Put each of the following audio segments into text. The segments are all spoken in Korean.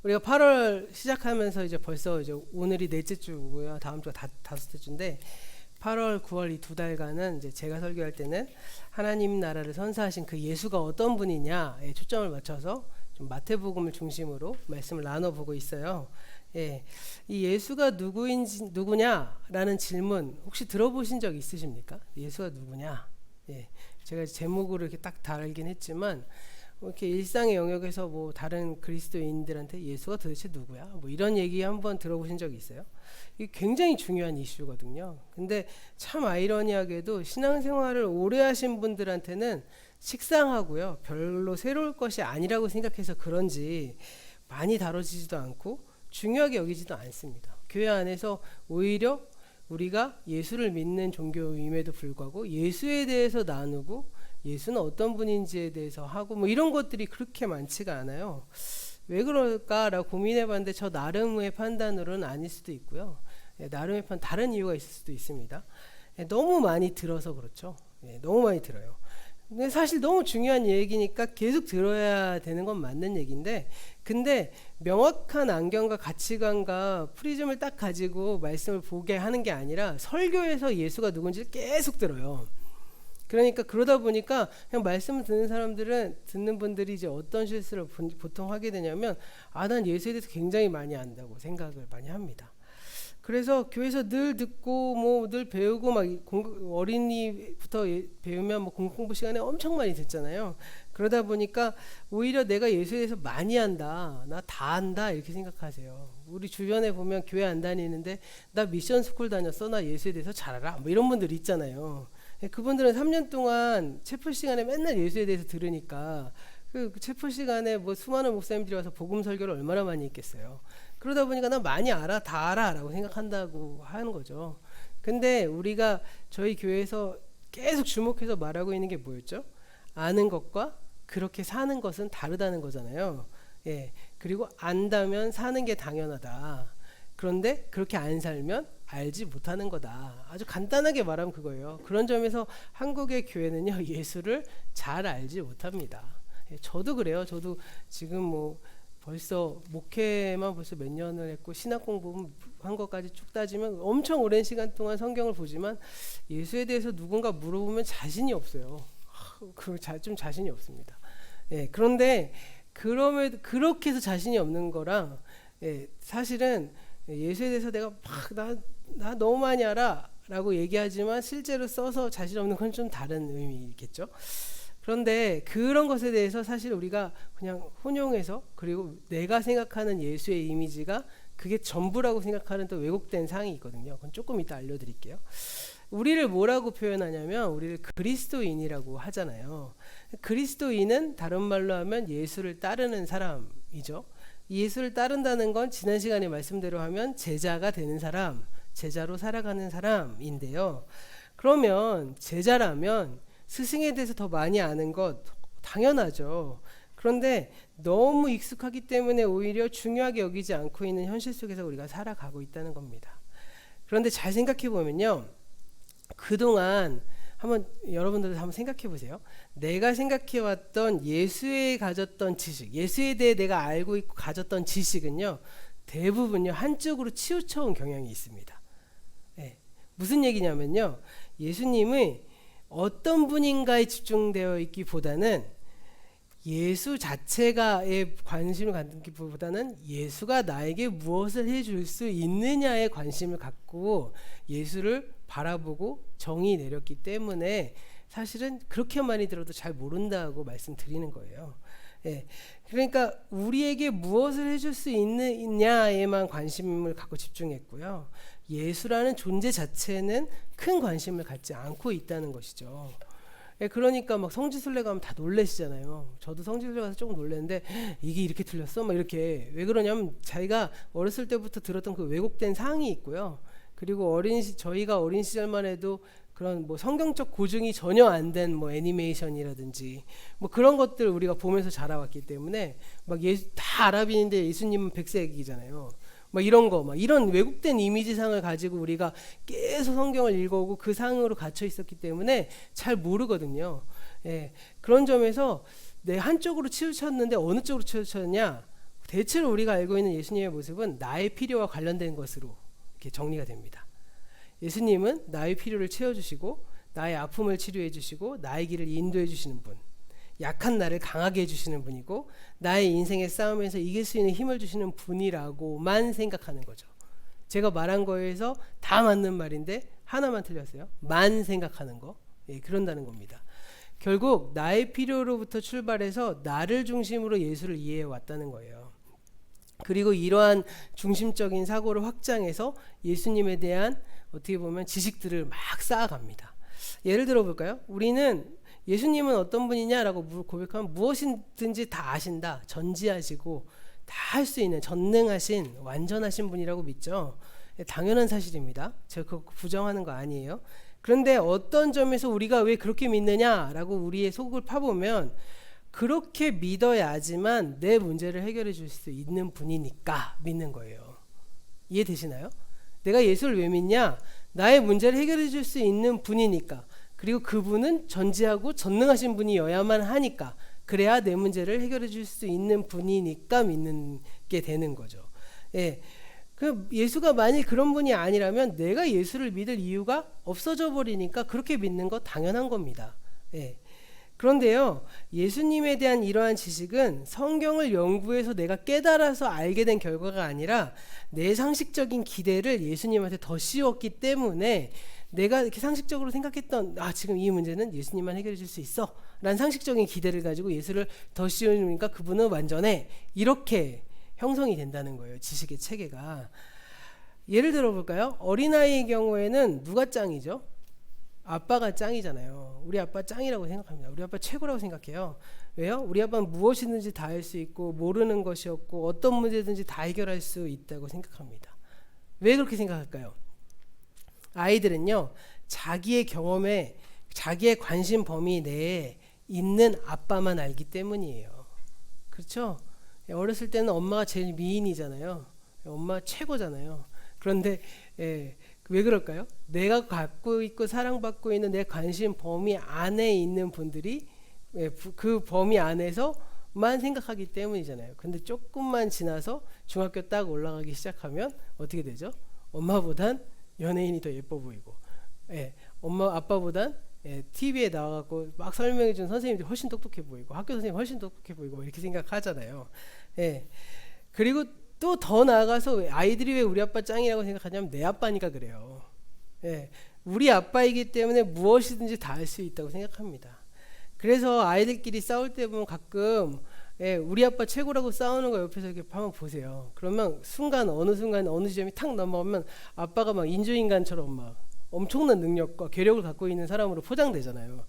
우리가 8월 시작하면서 이제 벌써 이제 오늘이 넷째 주고요. 다음 주가 다섯째 주인데 8월, 9월 이 두 달간은 이제 제가 설교할 때는 하나님 나라를 선사하신 그 예수가 어떤 분이냐에 초점을 맞춰서 좀 마태복음을 중심으로 말씀을 나눠보고 있어요. 예, 이 예수가 누구냐라는 질문 혹시 들어보신 적 있으십니까? 예수가 누구냐? 예, 제가 제목으로 이렇게 딱 달긴 했지만 이렇게 일상의 영역에서 뭐 다른 그리스도인들한테 예수가 도대체 누구야? 뭐 이런 얘기 한번 들어보신 적이 있어요? 이게 굉장히 중요한 이슈거든요. 근데 참 아이러니하게도 신앙생활을 오래 하신 분들한테는 식상하고요. 별로 새로울 것이 아니라고 생각해서 그런지 많이 다뤄지지도 않고 중요하게 여기지도 않습니다. 교회 안에서 오히려 우리가 예수를 믿는 종교임에도 불구하고 예수에 대해서 나누고 예수는 어떤 분인지에 대해서 하고 뭐 이런 것들이 그렇게 많지가 않아요. 왜 그럴까라고 고민해봤는데 저 나름의 판단으로는 아닐 수도 있고요. 나름의 다른 이유가 있을 수도 있습니다. 너무 많이 들어서 그렇죠. 너무 많이 들어요. 근데 사실 너무 중요한 얘기니까 계속 들어야 되는 건 맞는 얘기인데, 근데 명확한 안경과 가치관과 프리즘을 딱 가지고 말씀을 보게 하는 게 아니라 설교에서 예수가 누군지를 계속 들어요. 그러니까 그러다 보니까 그냥 말씀을 듣는 분들이 이제 어떤 실수를 보통 하게 되냐면, 난 예수에 대해서 굉장히 많이 안다고 생각을 많이 합니다. 그래서 교회에서 늘 듣고 뭐 늘 배우고 막 어린이부터 배우면 뭐 공부 시간에 엄청 많이 듣잖아요. 그러다 보니까 오히려 내가 예수에 대해서 많이 안다, 나 다 안다 이렇게 생각하세요. 우리 주변에 보면 교회 안 다니는데 나 미션 스쿨 다녔어, 나 예수에 대해서 잘 알아, 뭐 이런 분들 있잖아요. 그분들은 3년 동안 체프 시간에 맨날 예수에 대해서 들으니까 그 체프 시간에 뭐 수많은 목사님들이 와서 복음 설교를 얼마나 많이 했겠어요. 그러다 보니까 나 많이 알아, 다 알아 라고 생각한다고 하는 거죠. 근데 우리가 저희 교회에서 계속 주목해서 말하고 있는 게 뭐였죠? 아는 것과 그렇게 사는 것은 다르다는 거잖아요. 예, 그리고 안다면 사는 게 당연하다. 그런데 그렇게 안 살면 알지 못하는 거다. 아주 간단하게 말하면 그거예요. 그런 점에서 한국의 교회는요, 예수를 잘 알지 못합니다. 저도 그래요. 저도 지금 뭐 벌써 목회만 벌써 몇 년을 했고 신학 공부한 것까지 쭉 따지면 엄청 오랜 시간 동안 성경을 보지만 예수에 대해서 누군가 물어보면 자신이 없어요. 좀 자신이 없습니다. 그런데 그럼에도 그렇게 해서 자신이 없는 거랑 사실은 예수에 대해서 내가 나 너무 많이 알아 라고 얘기하지만 실제로 써서 자신 없는 건 좀 다른 의미겠죠. 그런데 그런 것에 대해서 사실 우리가 그냥 혼용해서, 그리고 내가 생각하는 예수의 이미지가 그게 전부라고 생각하는 또 왜곡된 상이 있거든요. 그건 조금 이따 알려드릴게요. 우리를 뭐라고 표현하냐면 우리를 그리스도인이라고 하잖아요. 그리스도인은 다른 말로 하면 예수를 따르는 사람이죠. 예수를 따른다는 건 지난 시간에 말씀대로 하면 제자가 되는 사람, 제자로 살아가는 사람인데요. 그러면 제자라면 스승에 대해서 더 많이 아는 것 당연하죠. 그런데 너무 익숙하기 때문에 오히려 중요하게 여기지 않고 있는 현실 속에서 우리가 살아가고 있다는 겁니다. 그런데 잘 생각해 보면요, 그동안 여러분들도 한번 생각해 보세요. 내가 생각해 왔던 예수에 가졌던 지식, 예수에 대해 내가 알고 있고 가졌던 지식은요, 대부분요 한쪽으로 치우쳐온 경향이 있습니다. 무슨 얘기냐면요, 예수님의 어떤 분인가에 집중되어 있기보다는 예수 자체가에 관심을 갖기보다는 예수가 나에게 무엇을 해줄 수 있느냐에 관심을 갖고 예수를 바라보고 정의 내렸기 때문에 사실은 그렇게 많이 들어도 잘 모른다고 말씀드리는 거예요. 그러니까 우리에게 무엇을 해줄 수 있느냐에만 관심을 갖고 집중했고요. 예수라는 존재 자체는 큰 관심을 갖지 않고 있다는 것이죠. 그러니까 막 성지순례 가면 다 놀라시잖아요. 저도 성지순례 가서 조금 놀랐는데 이게 이렇게 틀렸어? 막 이렇게. 왜 그러냐면 자기가 어렸을 때부터 들었던 그 왜곡된 상이 있고요. 그리고 저희가 어린 시절만 해도 그런 뭐 성경적 고증이 전혀 안 된 뭐 애니메이션이라든지 뭐 그런 것들 우리가 보면서 자라왔기 때문에 막 다 아랍인인데 예수님은 백색이잖아요. 막 이런 왜곡된 이미지상을 가지고 우리가 계속 성경을 읽어오고 그 상으로 갇혀 있었기 때문에 잘 모르거든요. 그런 점에서 내 한쪽으로 치우쳤는데 어느 쪽으로 치우쳤냐? 대체로 우리가 알고 있는 예수님의 모습은 나의 필요와 관련된 것으로 이렇게 정리가 됩니다. 예수님은 나의 필요를 채워주시고 나의 아픔을 치료해 주시고 나의 길을 인도해 주시는 분, 약한 나를 강하게 해주시는 분이고 나의 인생의 싸움에서 이길 수 있는 힘을 주시는 분이라고만 생각하는 거죠. 제가 말한 거에서 다 맞는 말인데 하나만 틀렸어요. 만 생각하는 거. 예, 그런다는 겁니다. 결국 나의 필요로부터 출발해서 나를 중심으로 예수를 이해해 왔다는 거예요. 그리고 이러한 중심적인 사고를 확장해서 예수님에 대한 어떻게 보면 지식들을 막 쌓아갑니다. 예를 들어 볼까요? 우리는 예수님은 어떤 분이냐라고 고백하면 무엇이든지 다 아신다, 전지하시고 다 할 수 있는 전능하신 완전하신 분이라고 믿죠. 당연한 사실입니다. 제가 그거 부정하는 거 아니에요. 그런데 어떤 점에서 우리가 왜 그렇게 믿느냐라고 우리의 속을 파보면 그렇게 믿어야지만 내 문제를 해결해 줄 수 있는 분이니까 믿는 거예요. 이해되시나요? 내가 예수를 왜 믿냐? 나의 문제를 해결해 줄 수 있는 분이니까. 그리고 그분은 전지하고 전능하신 분이어야만 하니까. 그래야 내 문제를 해결해 줄 수 있는 분이니까 믿는 게 되는 거죠. 예. 그 예수가 만일 그런 분이 아니라면 내가 예수를 믿을 이유가 없어져 버리니까 그렇게 믿는 거 당연한 겁니다. 예. 그런데요, 예수님에 대한 이러한 지식은 성경을 연구해서 내가 깨달아서 알게 된 결과가 아니라 내 상식적인 기대를 예수님한테 더 씌웠기 때문에 내가 이렇게 상식적으로 생각했던 지금 이 문제는 예수님만 해결해 줄 수 있어 라는 상식적인 기대를 가지고 예수를 더 씌우니까 그분은 완전해, 이렇게 형성이 된다는 거예요. 지식의 체계가. 예를 들어 볼까요? 어린아이의 경우에는 누가 짱이죠? 아빠가 짱이잖아요. 우리 아빠 짱이라고 생각합니다. 우리 아빠 최고라고 생각해요. 왜요? 우리 아빠는 무엇이든지 다 할 수 있고 모르는 것이 없고 어떤 문제든지 다 해결할 수 있다고 생각합니다. 왜 그렇게 생각할까요? 아이들은요, 자기의 경험에 자기의 관심 범위 내에 있는 아빠만 알기 때문이에요. 그렇죠? 어렸을 때는 엄마가 제일 미인이잖아요. 엄마 최고잖아요. 그런데 왜 그럴까요? 내가 갖고 있고 사랑받고 있는 내 관심 범위 안에 있는 분들이 그 범위 안에서만 생각하기 때문이잖아요. 근데 조금만 지나서 중학교 딱 올라가기 시작하면 어떻게 되죠? 엄마보단 연예인이 더 예뻐 보이고, 엄마 아빠보단 TV에 나와갖고 막 설명해준 선생님들이 훨씬 똑똑해 보이고 학교 선생님 훨씬 똑똑해 보이고 뭐 이렇게 생각하잖아요. 그리고 또 더 나아가서 아이들이 왜 우리 아빠 짱이라고 생각하냐면 내 아빠니까 그래요. 우리 아빠이기 때문에 무엇이든지 다 할 수 있다고 생각합니다. 그래서 아이들끼리 싸울 때 보면 가끔 우리 아빠 최고라고 싸우는 거 옆에서 이렇게 한번 보세요. 그러면 어느 순간 어느 지점이 탁 넘어오면 아빠가 막 인조인간처럼 막 엄청난 능력과 괴력을 갖고 있는 사람으로 포장되잖아요.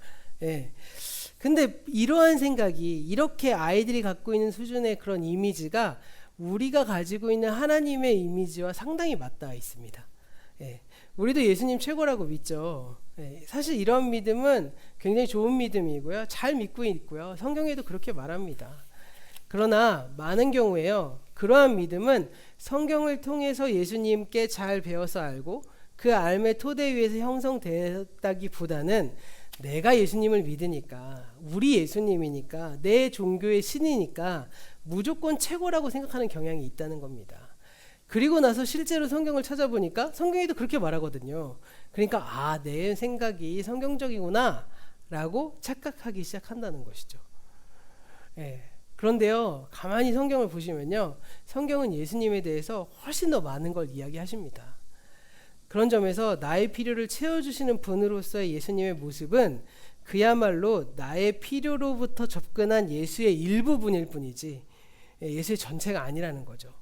근데 이러한 생각이, 이렇게 아이들이 갖고 있는 수준의 그런 이미지가 우리가 가지고 있는 하나님의 이미지와 상당히 맞닿아 있습니다. 우리도 예수님 최고라고 믿죠. 사실 이런 믿음은 굉장히 좋은 믿음이고요. 잘 믿고 있고요. 성경에도 그렇게 말합니다. 그러나 많은 경우에요, 그러한 믿음은 성경을 통해서 예수님께 잘 배워서 알고 그 알의 토대 위에서 형성되었다기보다는 내가 예수님을 믿으니까, 우리 예수님이니까, 내 종교의 신이니까 무조건 최고라고 생각하는 경향이 있다는 겁니다. 그리고 나서 실제로 성경을 찾아보니까 성경에도 그렇게 말하거든요. 그러니까 내 생각이 성경적이구나 라고 착각하기 시작한다는 것이죠. 그런데요, 가만히 성경을 보시면요, 성경은 예수님에 대해서 훨씬 더 많은 걸 이야기하십니다. 그런 점에서 나의 필요를 채워주시는 분으로서의 예수님의 모습은 그야말로 나의 필요로부터 접근한 예수의 일부분일 뿐이지 예수의 전체가 아니라는 거죠.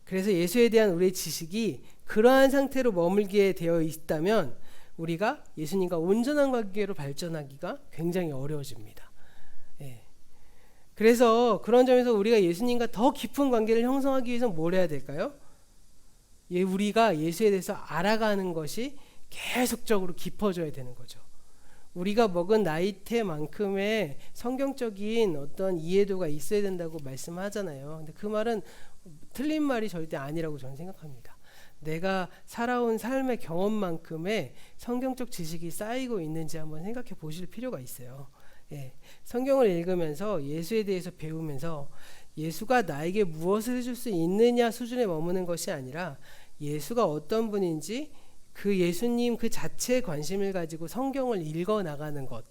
그래서 예수에 대한 우리의 지식이 그러한 상태로 머물게 되어 있다면 우리가 예수님과 온전한 관계로 발전하기가 굉장히 어려워집니다. 그래서 그런 점에서 우리가 예수님과 더 깊은 관계를 형성하기 위해서 뭘 해야 될까요? 우리가 예수에 대해서 알아가는 것이 계속적으로 깊어져야 되는 거죠. 우리가 먹은 나이테만큼의 성경적인 어떤 이해도가 있어야 된다고 말씀하잖아요. 근데 그 말은 틀린 말이 절대 아니라고 저는 생각합니다. 내가 살아온 삶의 경험만큼의 성경적 지식이 쌓이고 있는지 한번 생각해 보실 필요가 있어요. 성경을 읽으면서 예수에 대해서 배우면서 예수가 나에게 무엇을 해줄 수 있느냐 수준에 머무는 것이 아니라 예수가 어떤 분인지 그 예수님 그 자체에 관심을 가지고 성경을 읽어 나가는 것,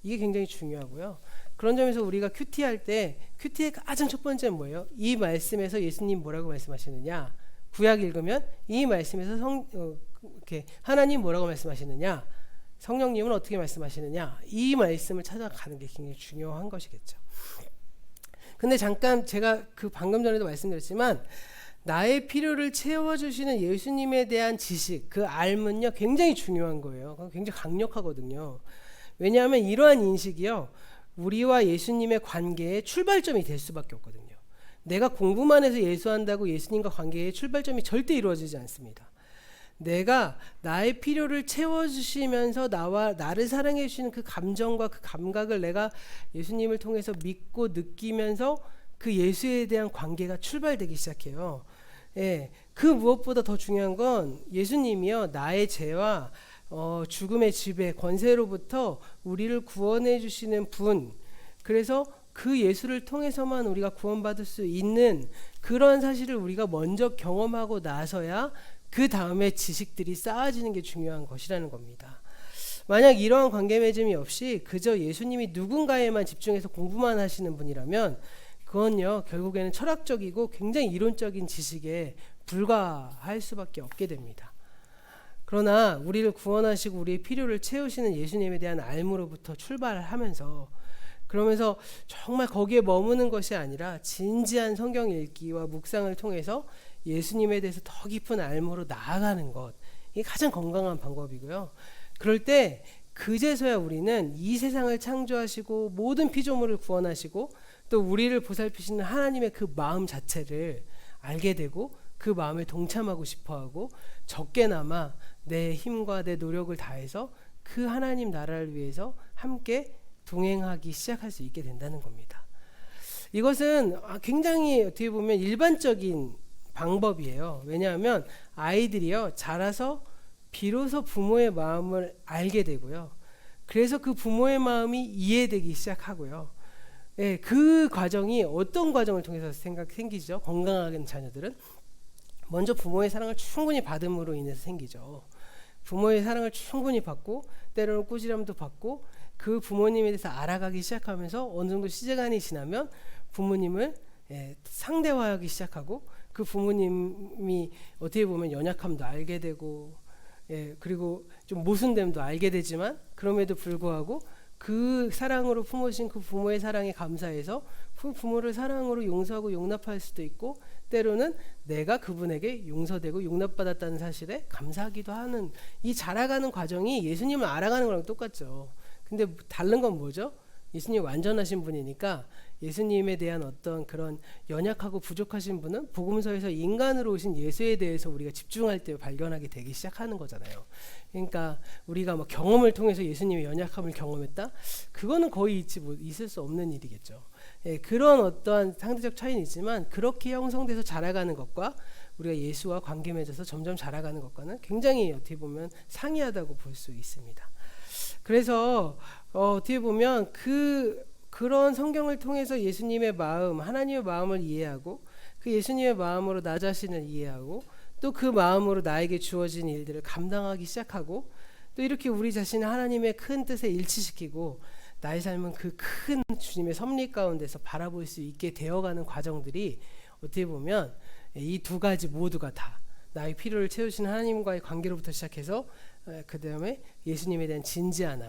이게 굉장히 중요하고요. 그런 점에서 우리가 큐티할 때 큐티의 가장 첫 번째는 뭐예요? 이 말씀에서 예수님 뭐라고 말씀하시느냐, 구약 읽으면 이 말씀에서 이렇게 하나님 뭐라고 말씀하시느냐, 성령님은 어떻게 말씀하시느냐, 이 말씀을 찾아가는 게 굉장히 중요한 것이겠죠. 근데 잠깐 제가 그 방금 전에도 말씀드렸지만 나의 필요를 채워주시는 예수님에 대한 지식, 그 알문요 굉장히 중요한 거예요. 굉장히 강력하거든요. 왜냐하면 이러한 인식이요 우리와 예수님의 관계의 출발점이 될 수밖에 없거든요. 내가 공부만 해서 예수한다고 예수님과 관계의 출발점이 절대 이루어지지 않습니다. 내가 나의 필요를 채워주시면서 나를 사랑해 주시는 그 감정과 그 감각을 내가 예수님을 통해서 믿고 느끼면서 그 예수에 대한 관계가 출발되기 시작해요. 예, 그 무엇보다 더 중요한 건 예수님이요 나의 죄와 죽음의 지배 권세로부터 우리를 구원해 주시는 분, 그래서 그 예수를 통해서만 우리가 구원받을 수 있는 그런 사실을 우리가 먼저 경험하고 나서야 그 다음에 지식들이 쌓아지는 게 중요한 것이라는 겁니다. 만약 이러한 관계 맺음이 없이 그저 예수님이 누군가에만 집중해서 공부만 하시는 분이라면 그건요 결국에는 철학적이고 굉장히 이론적인 지식에 불과할 수밖에 없게 됩니다. 그러나 우리를 구원하시고 우리의 필요를 채우시는 예수님에 대한 알므로부터 출발하면서, 그러면서 정말 거기에 머무는 것이 아니라 진지한 성경 읽기와 묵상을 통해서 예수님에 대해서 더 깊은 알므로 나아가는 것, 이게 가장 건강한 방법이고요. 그럴 때 그제서야 우리는 이 세상을 창조하시고 모든 피조물을 구원하시고 또 우리를 보살피시는 하나님의 그 마음 자체를 알게 되고 그 마음에 동참하고 싶어하고 적게나마 내 힘과 내 노력을 다해서 그 하나님 나라를 위해서 함께 동행하기 시작할 수 있게 된다는 겁니다. 이것은 굉장히 어떻게 보면 일반적인 방법이에요. 왜냐하면 아이들이요 자라서 비로소 부모의 마음을 알게 되고요. 그래서 그 부모의 마음이 이해되기 시작하고요. 예, 그 과정이 어떤 과정을 통해서 생기죠? 건강한 자녀들은 먼저 부모의 사랑을 충분히 받음으로 인해서 생기죠. 부모의 사랑을 충분히 받고 때로는 꾸지람도 받고 그 부모님에 대해서 알아가기 시작하면서 어느 정도 시간이 지나면 부모님을 상대화하기 시작하고 그 부모님이 어떻게 보면 연약함도 알게 되고 그리고 좀 모순됨도 알게 되지만 그럼에도 불구하고 그 사랑으로 품으신 그 부모의 사랑에 감사해서 그 부모를 사랑으로 용서하고 용납할 수도 있고 때로는 내가 그분에게 용서되고 용납받았다는 사실에 감사하기도 하는 이 자라가는 과정이 예수님을 알아가는 거랑 똑같죠. 근데 다른 건 뭐죠? 예수님이 완전하신 분이니까 예수님에 대한 어떤 그런 연약하고 부족하신 분은 복음서에서 인간으로 오신 예수에 대해서 우리가 집중할 때 발견하게 되기 시작하는 거잖아요. 그러니까 우리가 뭐 경험을 통해서 예수님의 연약함을 경험했다? 그거는 거의 있을 수 없는 일이겠죠. 그런 어떠한 상대적 차이는 있지만 그렇게 형성돼서 자라가는 것과 우리가 예수와 관계 맺어서 점점 자라가는 것과는 굉장히 어떻게 보면 상이하다고 볼 수 있습니다. 그래서 어떻게 보면 그런 성경을 통해서 예수님의 마음, 하나님의 마음을 이해하고 그 예수님의 마음으로 나 자신을 이해하고 또 그 마음으로 나에게 주어진 일들을 감당하기 시작하고 또 이렇게 우리 자신을 하나님의 큰 뜻에 일치시키고 나의 삶은 그 큰 주님의 섭리 가운데서 바라볼 수 있게 되어가는 과정들이 어떻게 보면 이 두 가지 모두가 다 나의 필요를 채우시는 하나님과의 관계로부터 시작해서 그 다음에 예수님에 대한 진지함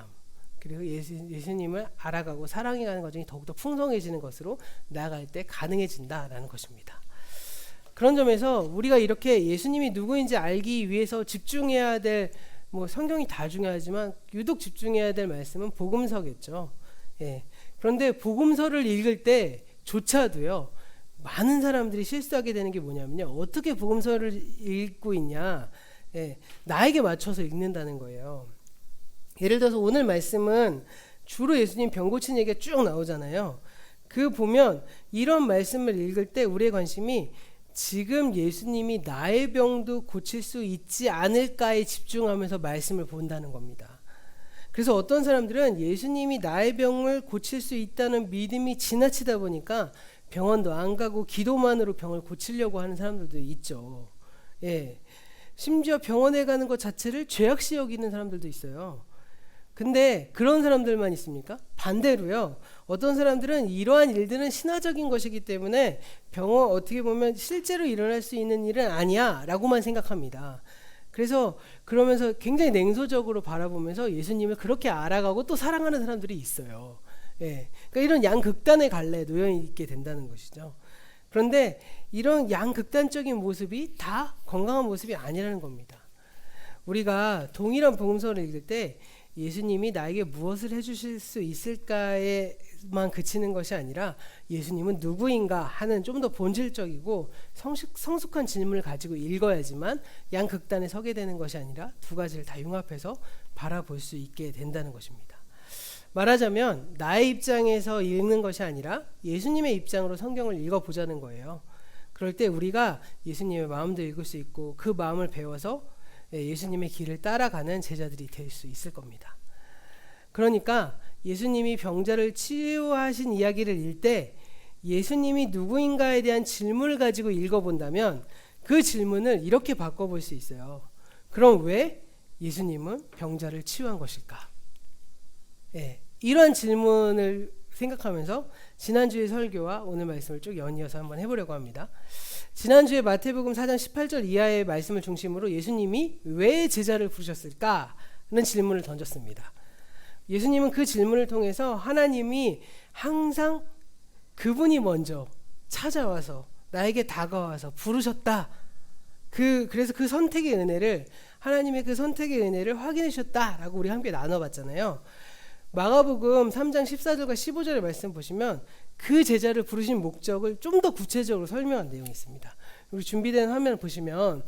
그리고 예수님을 알아가고 사랑해가는 과정이 더욱더 풍성해지는 것으로 나아갈 때 가능해진다라는 것입니다. 그런 점에서 우리가 이렇게 예수님이 누구인지 알기 위해서 집중해야 될 성경이 다 중요하지만 유독 집중해야 될 말씀은 복음서겠죠. 그런데 복음서를 읽을 때조차도요 많은 사람들이 실수하게 되는 게 뭐냐면요, 어떻게 복음서를 읽고 있냐, 나에게 맞춰서 읽는다는 거예요. 예를 들어서 오늘 말씀은 주로 예수님 병 고친 얘기가 쭉 나오잖아요. 그 보면 이런 말씀을 읽을 때 우리의 관심이 지금 예수님이 나의 병도 고칠 수 있지 않을까에 집중하면서 말씀을 본다는 겁니다. 그래서 어떤 사람들은 예수님이 나의 병을 고칠 수 있다는 믿음이 지나치다 보니까 병원도 안 가고 기도만으로 병을 고치려고 하는 사람들도 있죠. 예. 심지어 병원에 가는 것 자체를 죄악시 여기는 사람들도 있어요. 근데 그런 사람들만 있습니까? 반대로요. 어떤 사람들은 이러한 일들은 신화적인 것이기 때문에 병원 어떻게 보면 실제로 일어날 수 있는 일은 아니야 라고만 생각합니다. 그래서 그러면서 굉장히 냉소적으로 바라보면서 예수님을 그렇게 알아가고 또 사랑하는 사람들이 있어요. 예. 그러니까 이런 양극단의 갈래에 놓여 있게 된다는 것이죠. 그런데 이런 양극단적인 모습이 다 건강한 모습이 아니라는 겁니다. 우리가 동일한 복음서를 읽을 때 예수님이 나에게 무엇을 해주실 수 있을까에만 그치는 것이 아니라 예수님은 누구인가 하는 좀 더 본질적이고 성숙한 질문을 가지고 읽어야지만 양극단에 서게 되는 것이 아니라 두 가지를 다 융합해서 바라볼 수 있게 된다는 것입니다. 말하자면 나의 입장에서 읽는 것이 아니라 예수님의 입장으로 성경을 읽어보자는 거예요. 그럴 때 우리가 예수님의 마음도 읽을 수 있고 그 마음을 배워서 예수님의 길을 따라가는 제자들이 될 수 있을 겁니다. 그러니까 예수님이 병자를 치유하신 이야기를 읽을 때 예수님이 누구인가에 대한 질문을 가지고 읽어본다면 그 질문을 이렇게 바꿔볼 수 있어요. 그럼 왜 예수님은 병자를 치유한 것일까? 이러한 질문을 생각하면서 지난주의 설교와 오늘 말씀을 쭉 연이어서 한번 해보려고 합니다. 지난주에 마태복음 4장 18절 이하의 말씀을 중심으로 예수님이 왜 제자를 부르셨을까? 는 질문을 던졌습니다. 예수님은 그 질문을 통해서 하나님이 항상 그분이 먼저 찾아와서 나에게 다가와서 부르셨다. 그래서 그 선택의 은혜를 하나님의 그 선택의 은혜를 확인해 주셨다라고 우리 함께 나눠봤잖아요. 마가복음 3장 14절과 15절의 말씀 보시면 그 제자를 부르신 목적을 좀 더 구체적으로 설명한 내용이 있습니다. 우리 준비된 화면을 보시면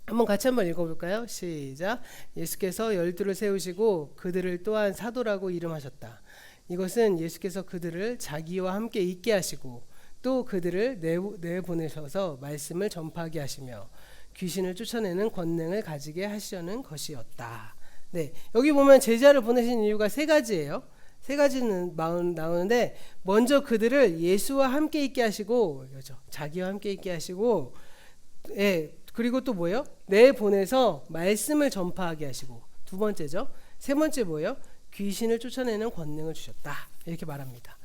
한번 같이 한번 읽어볼까요? 시작. 예수께서 12를 세우시고 그들을 또한 사도라고 이름하셨다. 이것은 예수께서 그들을 자기와 함께 있게 하시고 또 그들을 내보내셔서 말씀을 전파하게 하시며 귀신을 쫓아내는 권능을 가지게 하시려는 것이었다. 네, 여기 보면 제자를 보내신 이유가 세 가지예요. 세 가지는 나오는데 먼저 그들을 예수와 함께 있게 하시고 자기와 함께 있게 하시고 그리고 또 뭐예요? 내보내서 말씀을 전파하게 하시고 두 번째죠. 세 번째 뭐예요? 귀신을 쫓아내는 권능을 주셨다. 이렇게 말합니다.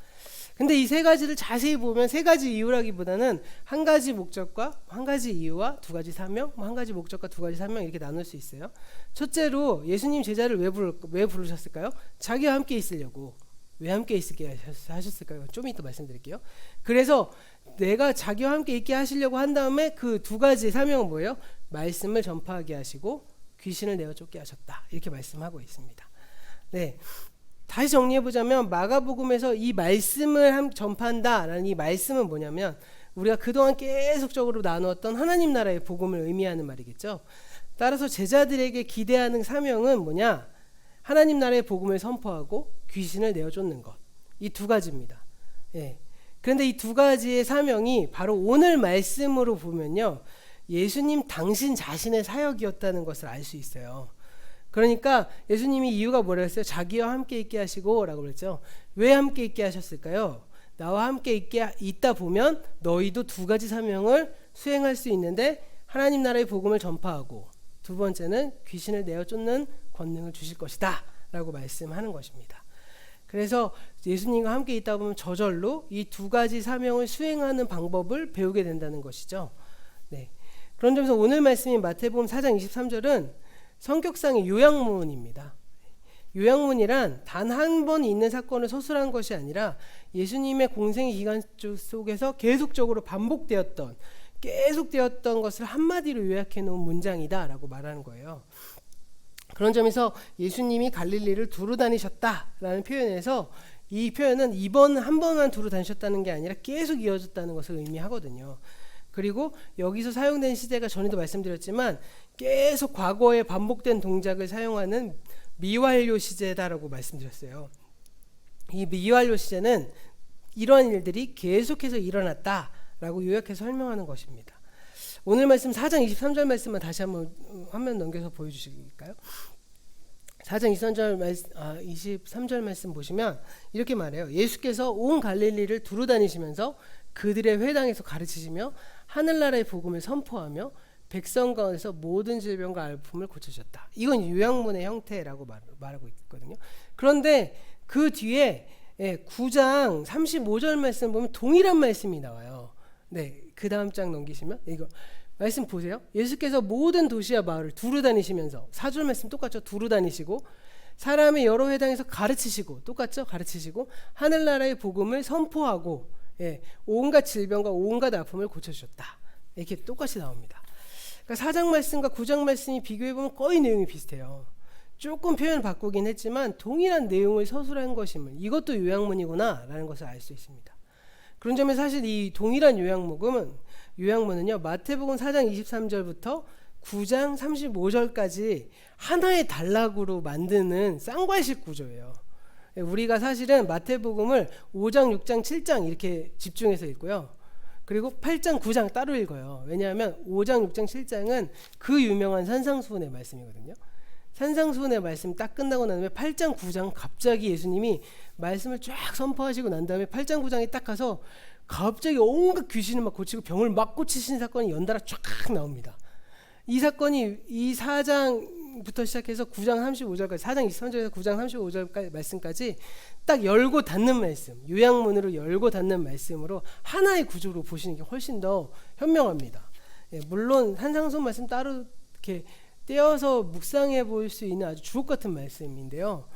근데 이 세 가지를 자세히 보면 세 가지 이유라기보다는 한 가지 목적과 한 가지 이유와 두 가지 사명, 한 가지 목적과 두 가지 사명 이렇게 나눌 수 있어요. 첫째로 예수님 제자를 왜 부르셨을까요? 자기와 함께 있으려고. 왜 함께 있게 하셨을까요? 좀 이따 말씀드릴게요. 그래서 내가 자기와 함께 있게 하시려고 한 다음에 그 두 가지 사명은 뭐예요? 말씀을 전파하게 하시고 귀신을 내어 쫓게 하셨다. 이렇게 말씀하고 있습니다. 네. 다시 정리해보자면 마가복음에서 이 말씀을 전파한다라는 이 말씀은 뭐냐면 우리가 그동안 계속적으로 나누었던 하나님 나라의 복음을 의미하는 말이겠죠. 따라서 제자들에게 기대하는 사명은 뭐냐? 하나님 나라의 복음을 선포하고 귀신을 내어쫓는 것. 이 두 가지입니다. 그런데 이 두 가지의 사명이 바로 오늘 말씀으로 보면요. 예수님 당신 자신의 사역이었다는 것을 알 수 있어요. 그러니까 예수님이 이유가 뭐라 했어요? 자기와 함께 있게 하시고 라고 그랬죠. 왜 함께 있게 하셨을까요? 나와 함께 있다 보면 너희도 두 가지 사명을 수행할 수 있는데 하나님 나라의 복음을 전파하고 두 번째는 귀신을 내어쫓는 권능을 주실 것이다 라고 말씀하는 것입니다. 그래서 예수님과 함께 있다 보면 저절로 이 두 가지 사명을 수행하는 방법을 배우게 된다는 것이죠. 네. 그런 점에서 오늘 말씀인 마태복음 4장 23절은 성격상의 요약문입니다. 요약문이란 단 한 번 있는 사건을 서술한 것이 아니라 예수님의 공생의 기간 속에서 계속적으로 반복되었던 것을 한마디로 요약해 놓은 문장이다라고 말하는 거예요. 그런 점에서 예수님이 갈릴리를 두루 다니셨다라는 표현에서 이 표현은 이번 한 번만 두루 다니셨다는 게 아니라 계속 이어졌다는 것을 의미하거든요. 그리고 여기서 사용된 시제가 전에도 말씀드렸지만 계속 과거에 반복된 동작을 사용하는 미완료 시제다라고 말씀드렸어요. 이 미완료 시제는 이러한 일들이 계속해서 일어났다라고 요약해서 설명하는 것입니다. 오늘 말씀 4장 23절 말씀만 다시 한번 화면 넘겨서 보여주실까요? 4장 23절 말씀 보시면 이렇게 말해요. 예수께서 온 갈릴리를 두루 다니시면서 그들의 회당에서 가르치시며 하늘나라의 복음을 선포하며 백성 가운데서 모든 질병과 아픔을 고쳐주셨다. 이건 요약문의 형태라고 말하고 있거든요. 그런데 그 뒤에 9장 35절 말씀 보면 동일한 말씀이 나와요. 네, 그 다음 장 넘기시면 이거 말씀 보세요. 예수께서 모든 도시와 마을을 두루 다니시면서 4절 말씀 똑같죠. 두루 다니시고 사람의 여러 회당에서 가르치시고 똑같죠. 가르치시고 하늘나라의 복음을 선포하고 온갖 질병과 온갖 아픔을 고쳐주셨다. 이렇게 똑같이 나옵니다. 그러니까 4장 말씀과 9장 말씀이 비교해보면 거의 내용이 비슷해요. 조금 표현을 바꾸긴 했지만 동일한 내용을 서술한 것임을, 이것도 요약문이구나 라는 것을 알 수 있습니다. 그런 점에 사실 이 동일한 요약문은요 마태복음 4장 23절부터 9장 35절까지 하나의 단락으로 만드는 쌍괄식 구조예요. 우리가 사실은 마태복음을 5장, 6장, 7장 이렇게 집중해서 읽고요. 그리고 8장, 9장 따로 읽어요. 왜냐하면 5장, 6장, 7장은 그 유명한 산상수훈의 말씀이거든요. 산상수훈의 말씀 딱 끝나고 난 다음에 8장, 9장 갑자기 예수님이 말씀을 쫙 선포하시고 난 다음에 8장, 9장에 딱 가서 갑자기 온갖 귀신을 막 고치고 병을 막 고치신 사건이 연달아 쫙 나옵니다. 이 사건이 이 4장부터 시작해서 9장 35절까지 4장 23절에서 9장 35절 말씀까지 딱 열고 닫는 말씀, 요약문으로 열고 닫는 말씀으로 하나의 구조로 보시는 게 훨씬 더 현명합니다. 물론 산상수훈 말씀 따로 이렇게 떼어서 묵상해 볼 수 있는 아주 주옥 같은 말씀인데요.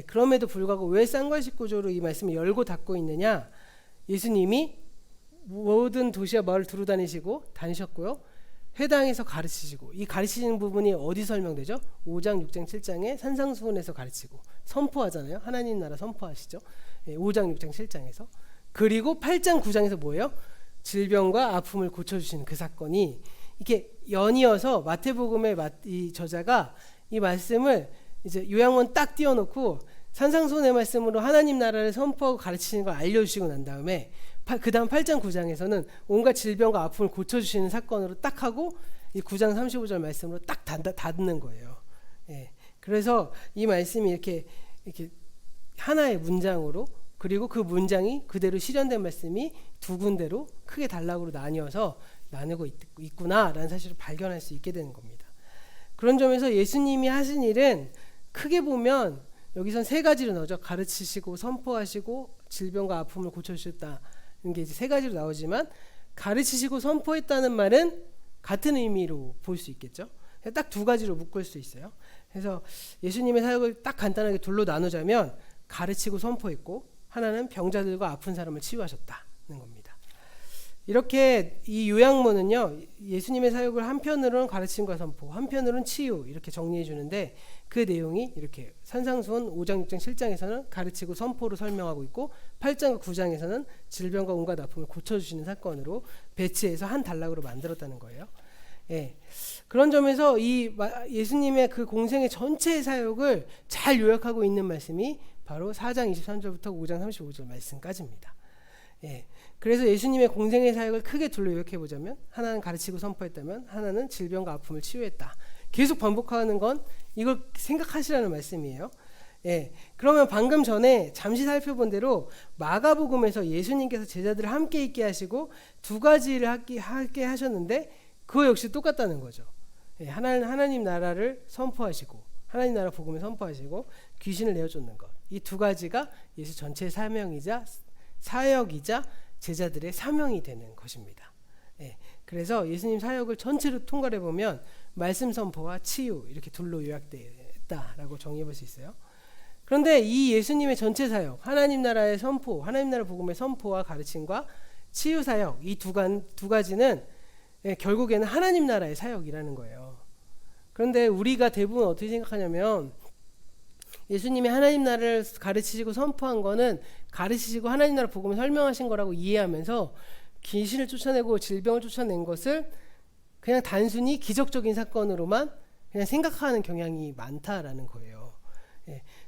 그럼에도 불구하고 왜 쌍괄식 구조로 이 말씀을 열고 닫고 있느냐? 예수님이 모든 도시와 마을을 두루 다니셨고요. 회당에서 가르치시고, 이 가르치시는 부분이 어디 설명되죠? 5장, 6장, 7장에 산상수훈에서 가르치고 선포하잖아요. 하나님 나라 선포하시죠. 5장, 6장, 7장에서. 그리고 8장, 9장에서 뭐예요? 질병과 아픔을 고쳐주시는 그 사건이 이렇게 연이어서 마태복음의 이 저자가 이 말씀을 이제 요약문 딱 띄워놓고 산상수훈의 말씀으로 하나님 나라를 선포하고 가르치시는 걸 알려주시고 난 다음에 그 다음 8장 9장에서는 온갖 질병과 아픔을 고쳐주시는 사건으로 딱 하고 이 9장 35절 말씀으로 딱 닫는 거예요. 그래서 이 말씀이 이렇게 하나의 문장으로, 그리고 그 문장이 그대로 실현된 말씀이 두 군데로 크게 단락으로 나누고 있구나라는 사실을 발견할 수 있게 되는 겁니다. 그런 점에서 예수님이 하신 일은 크게 보면 여기선 세 가지로 나오죠. 가르치시고 선포하시고 질병과 아픔을 고쳐주셨다는 게 이제 세 가지로 나오지만, 가르치시고 선포했다는 말은 같은 의미로 볼 수 있겠죠. 딱 두 가지로 묶을 수 있어요. 그래서 예수님의 사역을 딱 간단하게 둘로 나누자면 가르치고 선포했고, 하나는 병자들과 아픈 사람을 치유하셨다는 겁니다. 이렇게 이 요약문은요 예수님의 사역을 한편으로는 가르침과 선포, 한편으로는 치유 이렇게 정리해 주는데, 그 내용이 이렇게 산상수훈 5장, 6장, 7장에서는 가르치고 선포로 설명하고 있고 8장과 9장에서는 질병과 온갖 아픔을 고쳐주시는 사건으로 배치해서 한 단락으로 만들었다는 거예요. 그런 점에서 이 예수님의 그 공생의 전체의 사역을 잘 요약하고 있는 말씀이 바로 4장 23절부터 5장 35절 말씀까지입니다. 그래서 예수님의 공생의 사역을 크게 둘로 요약해 보자면, 하나는 가르치고 선포했다면, 하나는 질병과 아픔을 치유했다. 계속 반복하는 건 이걸 생각하시라는 말씀이에요. 그러면 방금 전에 잠시 살펴본 대로 마가복음에서 예수님께서 제자들을 함께 있게 하시고 두 가지를 함께 하셨는데, 그거 역시 똑같다는 거죠. 하나님 나라를 선포하시고, 하나님 나라 복음을 선포하시고 귀신을 내어쫓는 것, 이 두 가지가 예수 전체의 사역이자 제자들의 사명이 되는 것입니다. 그래서 예수님 사역을 전체로 통괄해 보면 말씀 선포와 치유 이렇게 둘로 요약되었다라고 정의해 볼 수 있어요. 그런데 이 예수님의 전체 사역, 하나님 나라의 선포, 하나님 나라 복음의 선포와 가르침과 치유 사역, 이 두 가지는 결국에는 하나님 나라의 사역이라는 거예요. 그런데 우리가 대부분 어떻게 생각하냐면, 예수님이 하나님 나라를 가르치시고 선포한 거는 가르치시고 하나님 나라 복음을 설명하신 거라고 이해하면서 귀신을 쫓아내고 질병을 쫓아낸 것을 그냥 단순히 기적적인 사건으로만 그냥 생각하는 경향이 많다라는 거예요.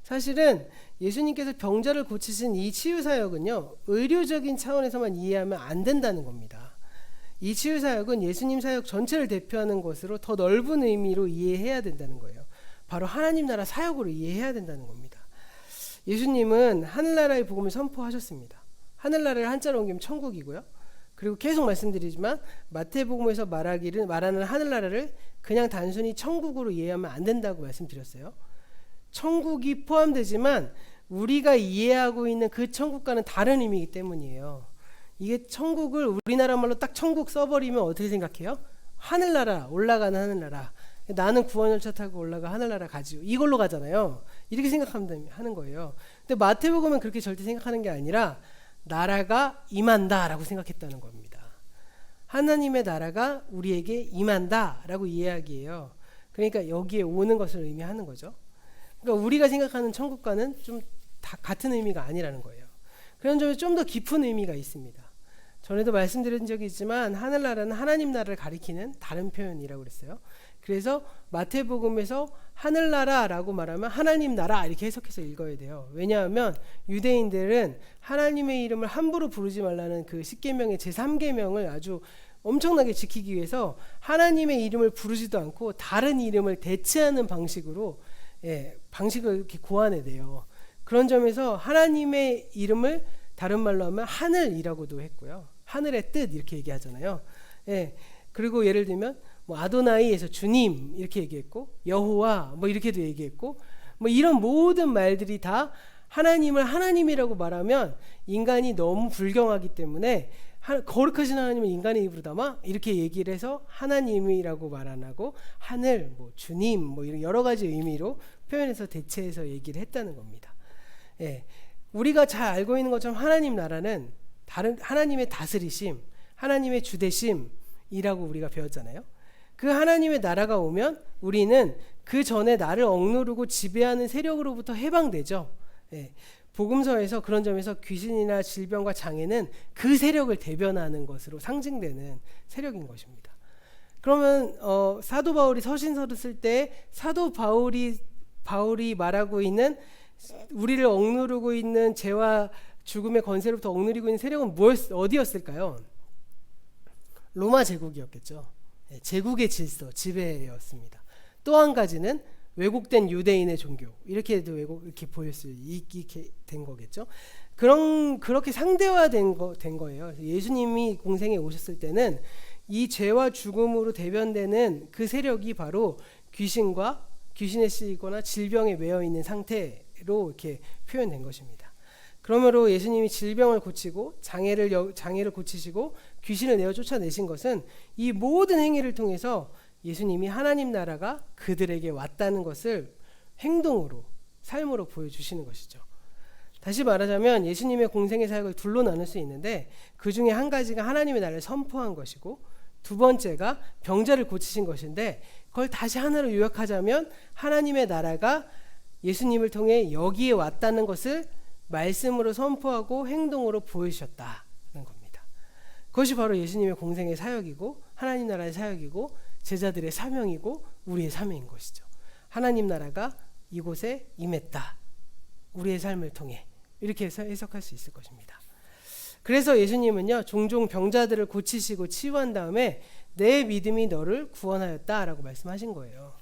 사실은 예수님께서 병자를 고치신 이 치유 사역은요 의료적인 차원에서만 이해하면 안 된다는 겁니다. 이 치유 사역은 예수님 사역 전체를 대표하는 것으로 더 넓은 의미로 이해해야 된다는 거예요. 바로 하나님 나라 사역으로 이해해야 된다는 겁니다. 예수님은 하늘나라의 복음을 선포하셨습니다. 하늘나라를 한자로 옮기면 천국이고요. 그리고 계속 말씀드리지만 마태복음에서 말하는 하늘나라를 그냥 단순히 천국으로 이해하면 안 된다고 말씀드렸어요. 천국이 포함되지만 우리가 이해하고 있는 그 천국과는 다른 의미이기 때문이에요. 이게 천국을 우리나라 말로 딱 천국 써버리면 어떻게 생각해요? 하늘나라, 올라가는 하늘나라. 나는 구원열차 타고 올라가 하늘나라 가지요. 이걸로 가잖아요. 이렇게 생각하는 거예요. 근데 마태복음은 그렇게 절대 생각하는 게 아니라 나라가 임한다라고 생각했다는 겁니다. 하나님의 나라가 우리에게 임한다라고 이야기해요. 그러니까 여기에 오는 것을 의미하는 거죠. 그러니까 우리가 생각하는 천국과는 좀 다 같은 의미가 아니라는 거예요. 그런 점에 좀 더 깊은 의미가 있습니다. 전에도 말씀드린 적이 있지만 하늘나라는 하나님 나라를 가리키는 다른 표현이라고 그랬어요. 그래서 마태복음에서 하늘나라라고 말하면 하나님 나라 이렇게 해석해서 읽어야 돼요. 왜냐하면 유대인들은 하나님의 이름을 함부로 부르지 말라는 그 십계명의 제3계명을 아주 엄청나게 지키기 위해서 하나님의 이름을 부르지도 않고 다른 이름을 대체하는 방식으로 방식을 이렇게 고안해내요. 그런 점에서 하나님의 이름을 다른 말로 하면 하늘이라고도 했고요. 하늘의 뜻 이렇게 얘기하잖아요. 그리고 예를 들면 뭐 아도나이에서 주님 이렇게 얘기했고 여호와 뭐 이렇게도 얘기했고 뭐 이런 모든 말들이 다 하나님을 하나님이라고 말하면 인간이 너무 불경하기 때문에 거룩하신 하나님을 인간의 입으로 담아 이렇게 얘기를 해서 하나님이라고 말 안 하고 하늘, 뭐 주님 뭐 이런 여러 가지 의미로 표현해서 대체해서 얘기를 했다는 겁니다. 우리가 잘 알고 있는 것처럼 하나님 나라는 다른 하나님의 다스리심, 하나님의 주대심이라고 우리가 배웠잖아요. 그 하나님의 나라가 오면 우리는 그 전에 나를 억누르고 지배하는 세력으로부터 해방되죠. 복음서에서 그런 점에서 귀신이나 질병과 장애는 그 세력을 대변하는 것으로 상징되는 세력인 것입니다. 그러면 사도 바울이 서신서를 쓸 때 사도 바울이 말하고 있는 우리를 억누르고 있는 죄와 죽음의 권세로부터 억누르고 있는 세력은 어디였을까요? 로마 제국이었겠죠. 제국의 질서, 지배였습니다. 또 한 가지는 왜곡된 유대인의 종교 이렇게 보일 수 있게 된 거겠죠. 그렇게 상대화된 거예요. 예수님이 공생에 오셨을 때는 이 죄와 죽음으로 대변되는 그 세력이 바로 귀신에 씌이거나 질병에 매여 있는 상태로 이렇게 표현된 것입니다. 그러므로 예수님이 질병을 고치고 장애를 고치시고 귀신을 내어 쫓아내신 것은 이 모든 행위를 통해서 예수님이 하나님 나라가 그들에게 왔다는 것을 행동으로 삶으로 보여주시는 것이죠. 다시 말하자면 예수님의 공생의 사역을 둘로 나눌 수 있는데 그 중에 한 가지가 하나님의 나라를 선포한 것이고 두 번째가 병자를 고치신 것인데 그걸 다시 하나로 요약하자면 하나님의 나라가 예수님을 통해 여기에 왔다는 것을 말씀으로 선포하고 행동으로 보여주셨다는 겁니다. 그것이 바로 예수님의 공생의 사역이고 하나님 나라의 사역이고 제자들의 사명이고 우리의 사명인 것이죠. 하나님 나라가 이곳에 임했다. 우리의 삶을 통해 이렇게 해석할 수 있을 것입니다. 그래서 예수님은요 종종 병자들을 고치시고 치유한 다음에 내 믿음이 너를 구원하였다라고 말씀하신 거예요.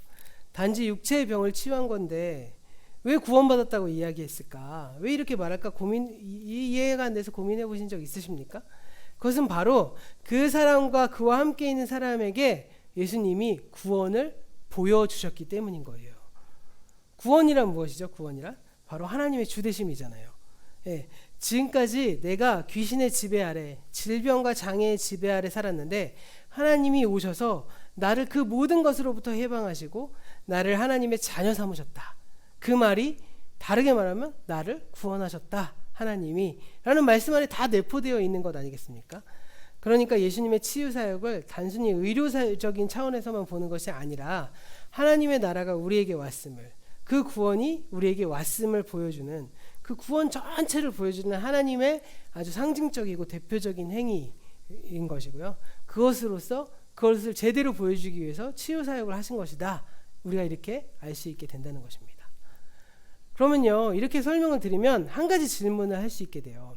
단지 육체의 병을 치유한 건데 왜 구원받았다고 이야기했을까? 왜 이렇게 말할까 이해가 안 돼서 고민해 보신 적 있으십니까? 그것은 바로 그 사람과 그와 함께 있는 사람에게 예수님이 구원을 보여주셨기 때문인 거예요. 구원이란 무엇이죠? 구원이란 바로 하나님의 주대심이잖아요. 지금까지 내가 귀신의 지배 아래 질병과 장애의 지배 아래 살았는데 하나님이 오셔서 나를 그 모든 것으로부터 해방하시고 나를 하나님의 자녀 삼으셨다. 그 말이 다르게 말하면 나를 구원하셨다. 하나님이 라는 말씀 안에 다 내포되어 있는 것 아니겠습니까? 그러니까 예수님의 치유 사역을 단순히 의료적인 차원에서만 보는 것이 아니라 하나님의 나라가 우리에게 왔음을 그 구원이 우리에게 왔음을 보여주는 그 구원 전체를 보여주는 하나님의 아주 상징적이고 대표적인 행위인 것이고요. 그것을 제대로 보여주기 위해서 치유 사역을 하신 것이다. 우리가 이렇게 알 수 있게 된다는 것입니다. 그러면요 이렇게 설명을 드리면 한 가지 질문을 할 수 있게 돼요.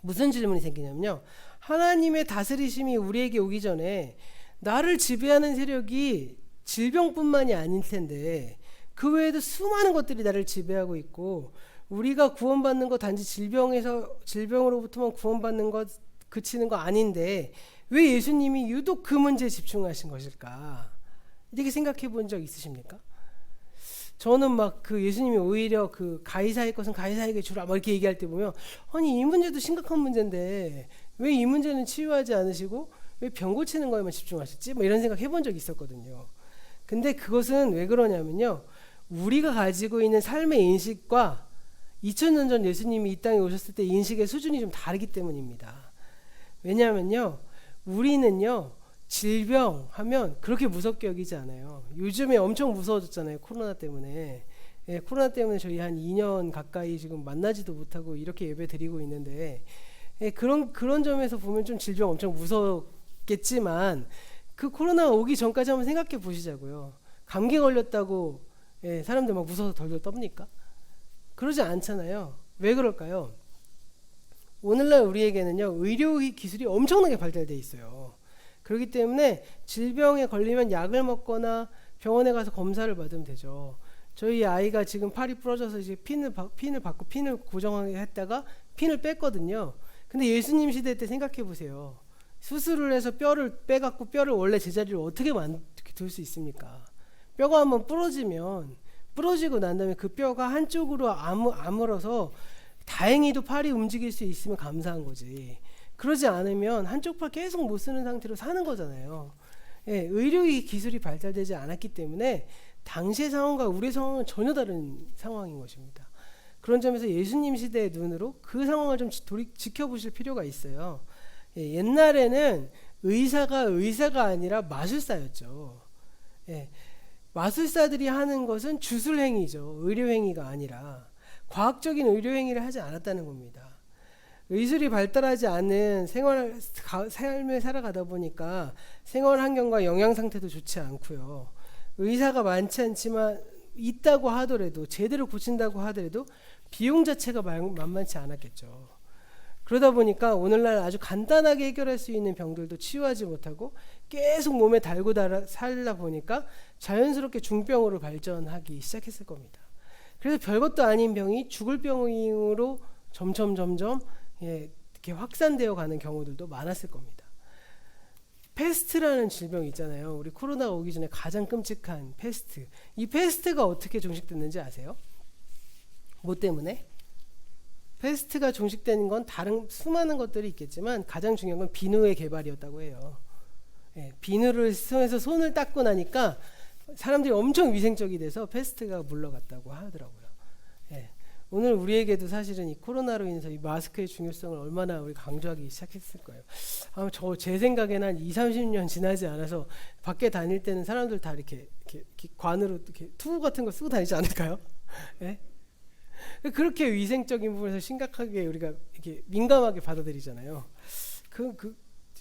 무슨 질문이 생기냐면요. 하나님의 다스리심이 우리에게 오기 전에 나를 지배하는 세력이 질병뿐만이 아닐 텐데 그 외에도 수많은 것들이 나를 지배하고 있고 우리가 구원받는 것 단지 질병으로부터만 구원받는 것 그치는 거 아닌데 왜 예수님이 유독 그 문제에 집중하신 것일까? 이렇게 생각해 본 적 있으십니까? 저는 막 그 예수님이 오히려 그 가이사의 것은 가이사에게 주라 막 이렇게 얘기할 때 보면 아니 이 문제도 심각한 문제인데 왜 이 문제는 치유하지 않으시고 왜 병 고치는 거에만 집중하셨지? 뭐 이런 생각 해본 적이 있었거든요. 근데 그것은 왜 그러냐면요. 우리가 가지고 있는 삶의 인식과 2000년 전 예수님이 이 땅에 오셨을 때 인식의 수준이 좀 다르기 때문입니다. 왜냐하면요. 우리는요. 질병하면 그렇게 무섭게 여기지 않아요. 요즘에 엄청 무서워졌잖아요. 코로나 때문에. 예, 코로나 때문에 저희 한 2년 가까이 지금 만나지도 못하고 이렇게 예배 드리고 있는데 예, 그런 점에서 보면 좀 질병 엄청 무섭겠지만 그 코로나 오기 전까지 한번 생각해 보시자고요. 감기 걸렸다고 예, 사람들 막 무서워서 덜덜 떱니까? 그러지 않잖아요. 왜 그럴까요? 오늘날 우리에게는요. 의료 기술이 엄청나게 발달돼 있어요. 그렇기 때문에 질병에 걸리면 약을 먹거나 병원에 가서 검사를 받으면 되죠. 저희 아이가 지금 팔이 부러져서 이제 핀을 받고 핀을 고정하게 했다가 핀을 뺐거든요. 근데 예수님 시대 때 생각해 보세요. 수술을 해서 뼈를 빼갖고 뼈를 원래 제자리로 어떻게 둘 수 있습니까? 뼈가 한번 부러지고 난 다음에 그 뼈가 한쪽으로 아물어서 다행히도 팔이 움직일 수 있으면 감사한 거지. 그러지 않으면 한쪽 팔 계속 못 쓰는 상태로 사는 거잖아요. 예, 의료의 기술이 발달되지 않았기 때문에 당시의 상황과 우리의 상황은 전혀 다른 상황인 것입니다. 그런 점에서 예수님 시대의 눈으로 그 상황을 좀 지켜보실 필요가 있어요. 예, 옛날에는 의사가 아니라 마술사였죠. 예, 마술사들이 하는 것은 주술행위죠. 의료행위가 아니라 과학적인 의료행위를 하지 않았다는 겁니다. 의술이 발달하지 않은 삶을 살아가다 보니까 생활 환경과 영양 상태도 좋지 않고요. 의사가 많지 않지만 있다고 하더라도 제대로 고친다고 하더라도 비용 자체가 만만치 않았겠죠. 그러다 보니까 오늘날 아주 간단하게 해결할 수 있는 병들도 치유하지 못하고 계속 몸에 달고 살다 보니까 자연스럽게 중병으로 발전하기 시작했을 겁니다. 그래서 별것도 아닌 병이 죽을 병으로 점점 예, 이렇게 확산되어 가는 경우들도 많았을 겁니다. 패스트라는 질병이 있잖아요. 우리 코로나가 오기 전에 가장 끔찍한 패스트. 이 패스트가 어떻게 종식됐는지 아세요? 뭐 때문에? 패스트가 종식되는 건 다른 수많은 것들이 있겠지만 가장 중요한 건 비누의 개발이었다고 해요. 예, 비누를 손에서 손을 닦고 나니까 사람들이 엄청 위생적이 돼서 패스트가 물러갔다고 하더라고요. 예, 오늘 우리에게도 사실은 이 코로나로 인해서 이 마스크의 중요성을 얼마나 우리 강조하기 시작했을 거예요. 제 생각에는 한 20-30년 지나지 않아서 밖에 다닐 때는 사람들 다 이렇게 관으로 이렇게 투구 같은 거 쓰고 다니지 않을까요? 예? 그렇게 위생적인 부분에서 심각하게 우리가 이렇게 민감하게 받아들이잖아요.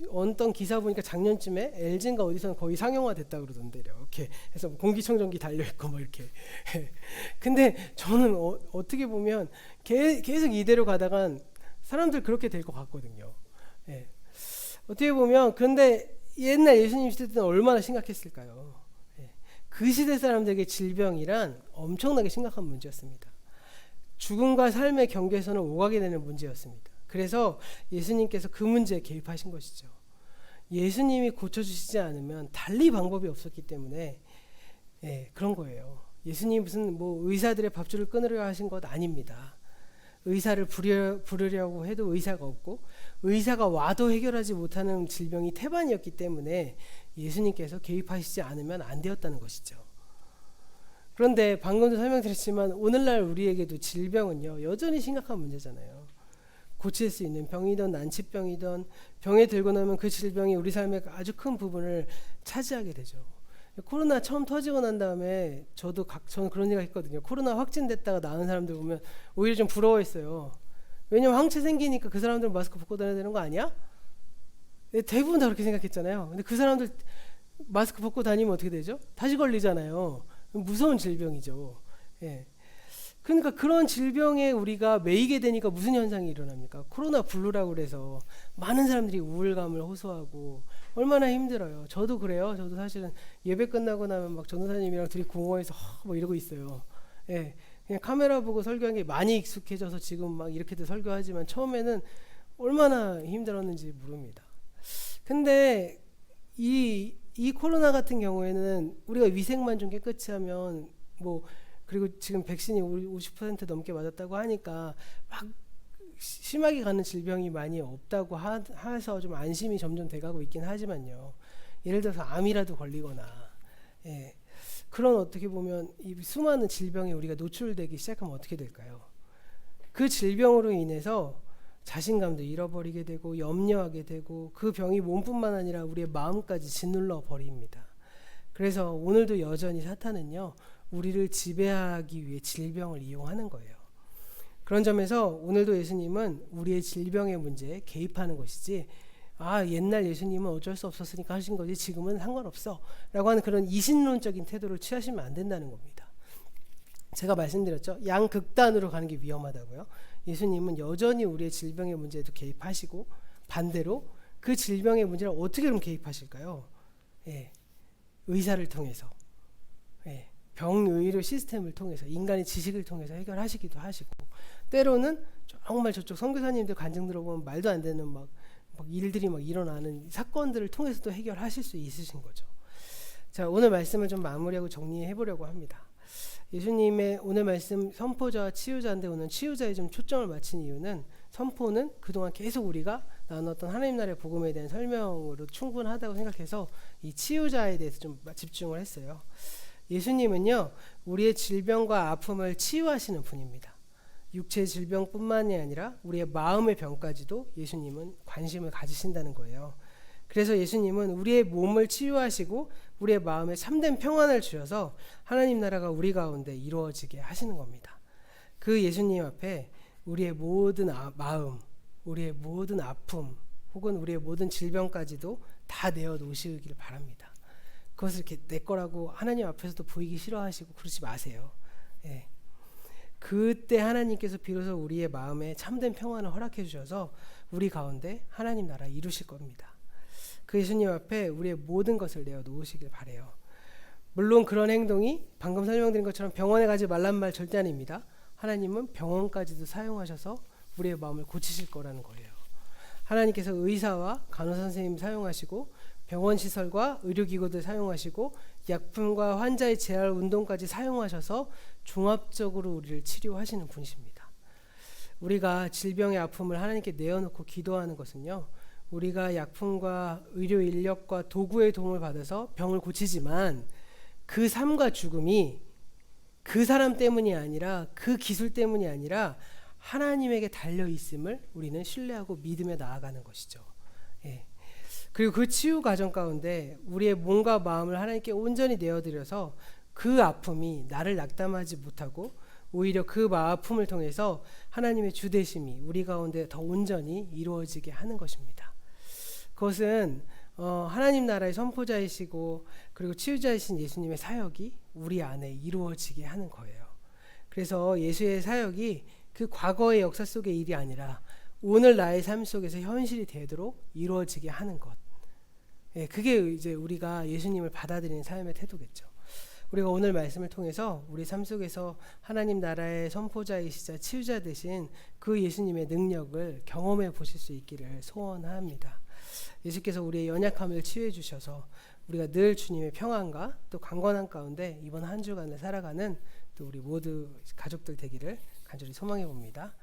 어떤 기사 보니까 작년쯤에 LG인가 어디서는 거의 상용화됐다 그러던데 이렇게 해서 공기청정기 달려 있고 뭐 이렇게. 근데 저는 어떻게 보면 계속 이대로 가다간 사람들 그렇게 될 것 같거든요. 예. 어떻게 보면 근데 옛날 예수님 시대 때는 얼마나 심각했을까요? 예. 그 시대 사람들에게 질병이란 엄청나게 심각한 문제였습니다. 죽음과 삶의 경계선을 오가게 되는 문제였습니다. 그래서 예수님께서 그 문제에 개입하신 것이죠. 예수님이 고쳐주시지 않으면 달리 방법이 없었기 때문에 그런 거예요. 예수님 무슨 뭐 의사들의 밥줄을 끊으려 하신 것 아닙니다. 의사를 부르려고 해도 의사가 없고 의사가 와도 해결하지 못하는 질병이 태반이었기 때문에 예수님께서 개입하시지 않으면 안 되었다는 것이죠. 그런데 방금도 설명드렸지만 오늘날 우리에게도 질병은요 여전히 심각한 문제잖아요. 고칠 수 있는 병이든 난치병이든 병에 들고 나면 그 질병이 우리 삶의 아주 큰 부분을 차지하게 되죠. 코로나 처음 터지고 난 다음에 저는 그런 생각 했거든요. 코로나 확진됐다가 나은 사람들 보면 오히려 좀 부러워했어요. 왜냐면 항체 생기니까 그 사람들은 마스크 벗고 다녀야 되는 거 아니야? 대부분 다 그렇게 생각했잖아요. 근데 그 사람들 마스크 벗고 다니면 어떻게 되죠? 다시 걸리잖아요. 무서운 질병이죠. 예. 그러니까 그런 질병에 우리가 매이게 되니까 무슨 현상이 일어납니까? 코로나 블루라고 그래서 많은 사람들이 우울감을 호소하고 얼마나 힘들어요. 저도 그래요. 저도 사실은 예배 끝나고 나면 막 전도사님이랑 둘이 공원에서 뭐 이러고 있어요. 예. 그냥 카메라 보고 설교한 게 많이 익숙해져서 지금 막 이렇게도 설교하지만 처음에는 얼마나 힘들었는지 모릅니다. 근데 이 코로나 같은 경우에는 우리가 위생만 좀 깨끗이 하면 뭐, 그리고 지금 백신이 50% 넘게 맞았다고 하니까 막 심하게 가는 질병이 많이 없다고 해서 좀 안심이 점점 돼가고 있긴 하지만요. 예를 들어서 암이라도 걸리거나, 예, 그런 어떻게 보면 이 수많은 질병에 우리가 노출되기 시작하면 어떻게 될까요? 그 질병으로 인해서 자신감도 잃어버리게 되고 염려하게 되고 그 병이 몸뿐만 아니라 우리의 마음까지 짓눌러 버립니다. 그래서 오늘도 여전히 사탄은요, 우리를 지배하기 위해 질병을 이용하는 거예요. 그런 점에서 오늘도 예수님은 우리의 질병의 문제에 개입하는 것이지, 옛날 예수님은 어쩔 수 없었으니까 하신 거지 지금은 상관없어 라고 하는 그런 이신론적인 태도를 취하시면 안 된다는 겁니다. 제가 말씀드렸죠. 양극단으로 가는 게 위험하다고요. 예수님은 여전히 우리의 질병의 문제에도 개입하시고, 반대로 그 질병의 문제를 어떻게 그럼 개입하실까요? 예, 의사를 통해서, 예, 병의료 시스템을 통해서, 인간의 지식을 통해서 해결하시기도 하시고, 때로는 정말 저쪽 선교사님들 간증 들어보면 말도 안 되는 막 일들이 막 일어나는 사건들을 통해서도 해결하실 수 있으신 거죠. 자, 오늘 말씀을 좀 마무리하고 정리해 보려고 합니다. 예수님의 오늘 말씀 선포자와 치유자인데, 오늘 치유자에 좀 초점을 맞춘 이유는, 선포는 그동안 계속 우리가 나눴던 하나님 나라의 복음에 대한 설명으로 충분하다고 생각해서 이 치유자에 대해서 좀 집중을 했어요. 예수님은요, 우리의 질병과 아픔을 치유하시는 분입니다. 육체 질병뿐만이 아니라 우리의 마음의 병까지도 예수님은 관심을 가지신다는 거예요. 그래서 예수님은 우리의 몸을 치유하시고 우리의 마음에 참된 평안을 주셔서 하나님 나라가 우리 가운데 이루어지게 하시는 겁니다. 그 예수님 앞에 우리의 모든 마음, 우리의 모든 아픔, 혹은 우리의 모든 질병까지도 다 내어 놓으시길 바랍니다. 그것을 이렇게 내 거라고 하나님 앞에서도 보이기 싫어하시고 그러지 마세요. 예. 그때 하나님께서 비로소 우리의 마음에 참된 평안을 허락해 주셔서 우리 가운데 하나님 나라 이루실 겁니다. 그 예수님 앞에 우리의 모든 것을 내어 놓으시길 바래요. 물론 그런 행동이 방금 설명드린 것처럼 병원에 가지 말란 말 절대 아닙니다. 하나님은 병원까지도 사용하셔서 우리의 마음을 고치실 거라는 거예요. 하나님께서 의사와 간호사 선생님 사용하시고 병원 시설과 의료기구들 사용하시고 약품과 환자의 재활 운동까지 사용하셔서 종합적으로 우리를 치료하시는 분이십니다. 우리가 질병의 아픔을 하나님께 내어놓고 기도하는 것은요, 우리가 약품과 의료 인력과 도구의 도움을 받아서 병을 고치지만 그 삶과 죽음이 그 사람 때문이 아니라, 그 기술 때문이 아니라 하나님에게 달려 있음을 우리는 신뢰하고 믿으며 나아가는 것이죠. 예. 그리고 그 치유 과정 가운데 우리의 몸과 마음을 하나님께 온전히 내어드려서 그 아픔이 나를 낙담하지 못하고 오히려 그 아픔을 통해서 하나님의 주되심이 우리 가운데 더 온전히 이루어지게 하는 것입니다. 그것은 하나님 나라의 선포자이시고 그리고 치유자이신 예수님의 사역이 우리 안에 이루어지게 하는 거예요. 그래서 예수의 사역이 그 과거의 역사 속의 일이 아니라 오늘 나의 삶 속에서 현실이 되도록 이루어지게 하는 것. 예, 그게 이제 우리가 예수님을 받아들이는 삶의 태도겠죠. 우리가 오늘 말씀을 통해서 우리 삶 속에서 하나님 나라의 선포자이시자 치유자 되신 그 예수님의 능력을 경험해 보실 수 있기를 소원합니다. 예수께서 우리의 연약함을 치유해 주셔서 우리가 늘 주님의 평안과 또 강건한 가운데 이번 한 주간을 살아가는 또 우리 모두 가족들 되기를 간절히 소망해 봅니다.